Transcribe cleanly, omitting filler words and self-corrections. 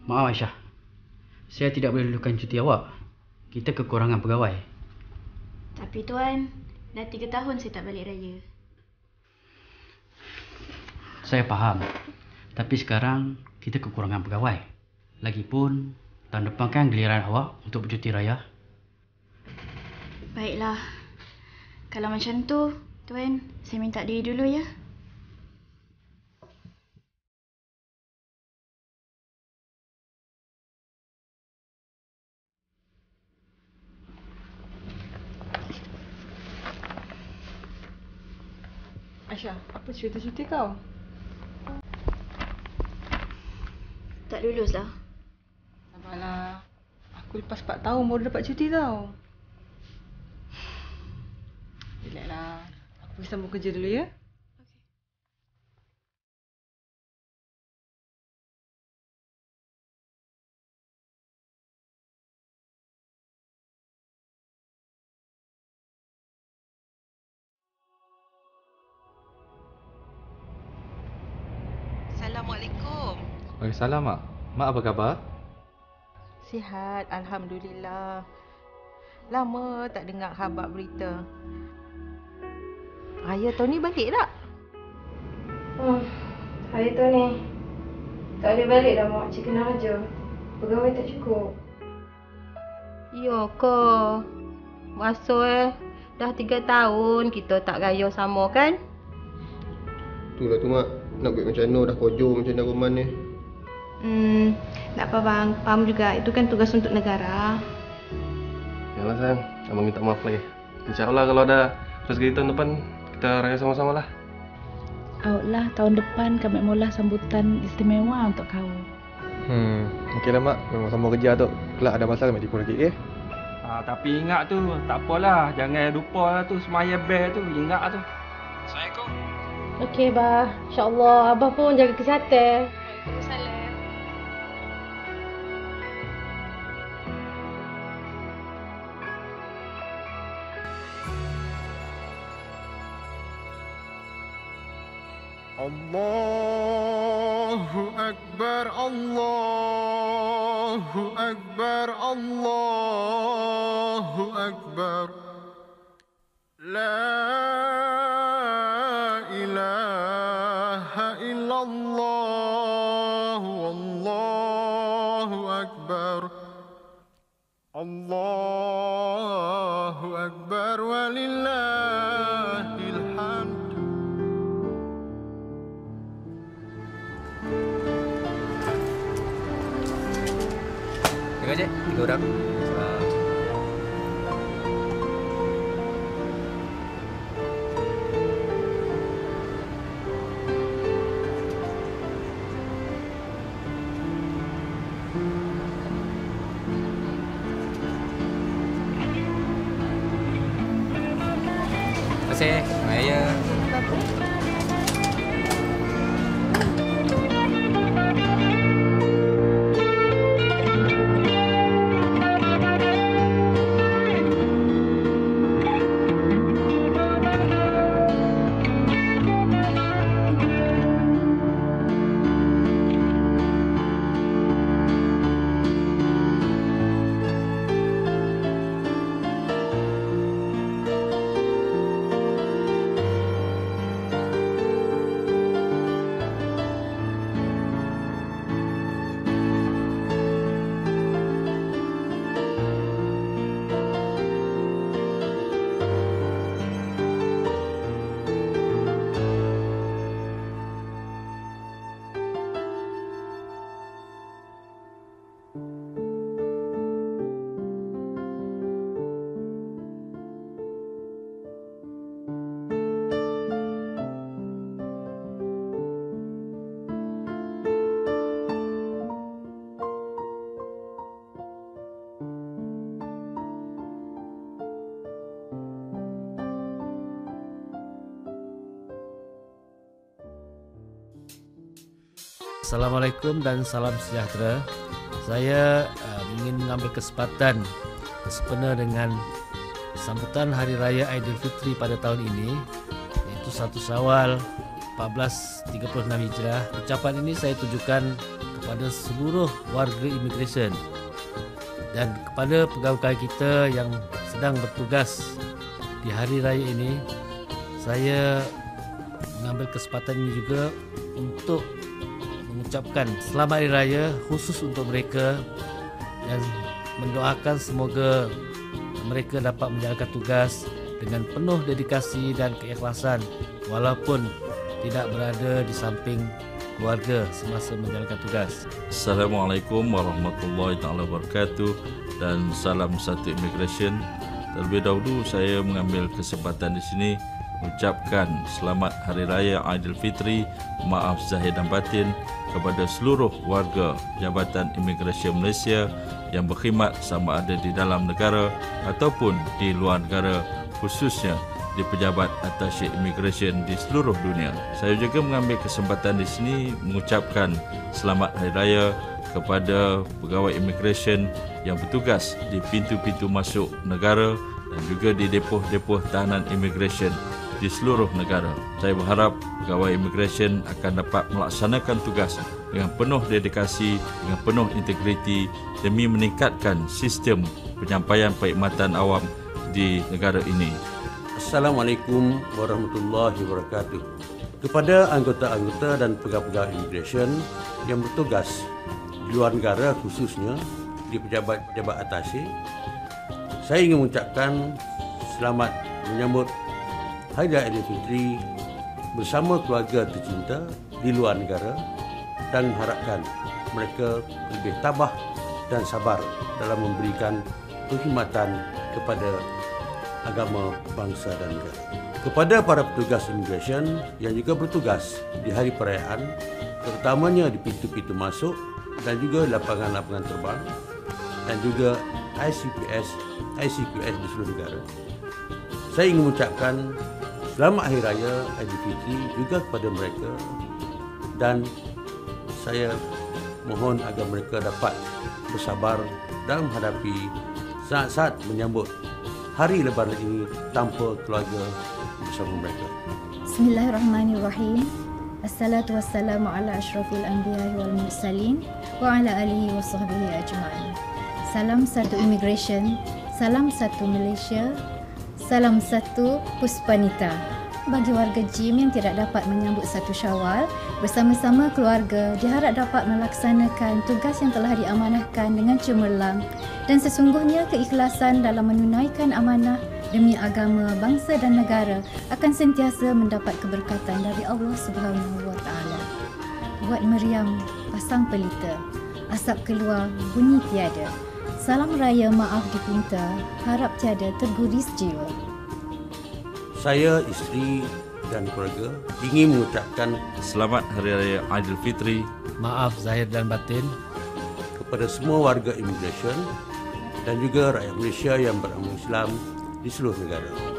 Maaf Aisyah, saya tidak boleh dulukan cuti awak. Kita kekurangan pegawai. Tapi Tuan, dah 3 tahun saya tak balik raya. Saya faham. Tapi sekarang kita kekurangan pegawai. Lagipun, tahun depan kan giliran awak untuk bercuti raya. Baiklah. Kalau macam tu, Tuan, saya minta diri dulu ya. Aisyah, apa cerita-cerita kau? Tak lulus lah. Sabarlah. Aku lepas 4 tahun baru dapat cuti tau. Relaxlah. Aku pergi sambung kerja dulu ya. Assalamualaikum. Waalaikumsalam, Mak. Mak apa khabar? Sihat, Alhamdulillah. Lama tak dengar khabar berita. Raya tahun ni balik tak? Hari tu ni tak boleh balik dah mak, cik kena aja. Pegawai tak cukup. Ya ke? Masa dah 3 tahun kita tak raya sama kan? Itulah tu mak, nak buat macam mana dah kojo macam mana Roman ni. Tak apa bang, faham juga. Itu kan tugas untuk negara. Yalah sayang, abang minta maaf lagi. InsyaAllah kalau ada rezeki tahun depan, kita raya sama-sama lah. Lah tahun depan kami mula sambutan istimewa untuk kau. Okey lah mak, memang sama kerja tu. Kelak ada masalah kami tipu lagi, Tapi ingat tu, tak apalah. Jangan lupa lah tu semaya bel tu. Ingat tu. Assalamualaikum. Okey bah, insyaAllah. Abah pun jaga kesihatan. Waalaikumsalam. Allahu Akbar, Allahu Akbar, Allahu Akbar. La ilaha illallah, Wallahu Akbar. Allahu Akbar walillahil hamd. Terima kasih, 3 orang. Terima kasih, Maya. Assalamualaikum dan salam sejahtera. Saya ingin mengambil kesempatan bersempena dengan sambutan Hari Raya Aidilfitri pada tahun ini, iaitu 1 Syawal 1436 Hijrah. Ucapan ini saya tujukan kepada seluruh warga imigresen dan kepada pegawai kita yang sedang bertugas di hari raya ini. Saya mengambil kesempatan ini juga untuk mengucapkan selamat hari raya khusus untuk mereka dan mendoakan semoga mereka dapat menjalankan tugas dengan penuh dedikasi dan keikhlasan walaupun tidak berada di samping keluarga semasa menjalankan tugas. Assalamualaikum warahmatullahi taala wabarakatuh dan salam satu immigration. Terlebih dahulu saya mengambil kesempatan di sini mengucapkan selamat Hari Raya Aidilfitri, maaf zahir dan batin kepada seluruh warga Jabatan Imigresen Malaysia yang berkhidmat sama ada di dalam negara ataupun di luar negara, khususnya di pejabat atasye imigresen di seluruh dunia. Saya juga mengambil kesempatan di sini mengucapkan selamat Hari Raya kepada pegawai imigresen yang bertugas di pintu-pintu masuk negara dan juga di depoh-depoh tahanan imigresen di seluruh negara. Saya berharap pegawai imigresen akan dapat melaksanakan tugas dengan penuh dedikasi, dengan penuh integriti demi meningkatkan sistem penyampaian perkhidmatan awam di negara ini. Assalamualaikum warahmatullahi wabarakatuh. Kepada anggota-anggota dan pegawai imigresen yang bertugas di luar negara, khususnya di pejabat-pejabat atasye, saya ingin mengucapkan selamat menyambut Hari Raya Aidilfitri bersama keluarga tercinta di luar negara dan mengharapkan mereka lebih tabah dan sabar dalam memberikan perkhidmatan kepada agama, bangsa dan negara. Kepada para petugas imigresen yang juga bertugas di hari perayaan, terutamanya di pintu-pintu masuk dan juga lapangan-lapangan terbang dan juga ICQS di seluruh negara, saya ingin mengucapkan selamat Hari Raya Aidilfitri juga kepada mereka dan saya mohon agar mereka dapat bersabar dalam menghadapi saat-saat menyambut hari Lebaran ini tanpa keluarga bersama mereka. Bismillahirrahmanirrahim. Assalatu wassalamu ala asyrafil anbiya'i wal mursalin wa ala alihi wa sahbihi ajma'in. Salam satu immigration, salam satu Malaysia, salam satu Puspanita. Bagi warga JIM yang tidak dapat menyambut 1 Syawal, bersama-sama keluarga diharap dapat melaksanakan tugas yang telah diamanahkan dengan cemerlang dan sesungguhnya keikhlasan dalam menunaikan amanah demi agama, bangsa dan negara akan sentiasa mendapat keberkatan dari Allah Subhanahu Wa Taala. Buat meriam, pasang pelita, asap keluar, bunyi tiada. Salam raya maaf dipinta, harap tiada terguris jiwa. Saya, isteri dan keluarga ingin mengucapkan selamat Hari Raya Aidilfitri, maaf zahir dan batin kepada semua warga imigresen dan juga rakyat Malaysia yang beragama Islam di seluruh negara.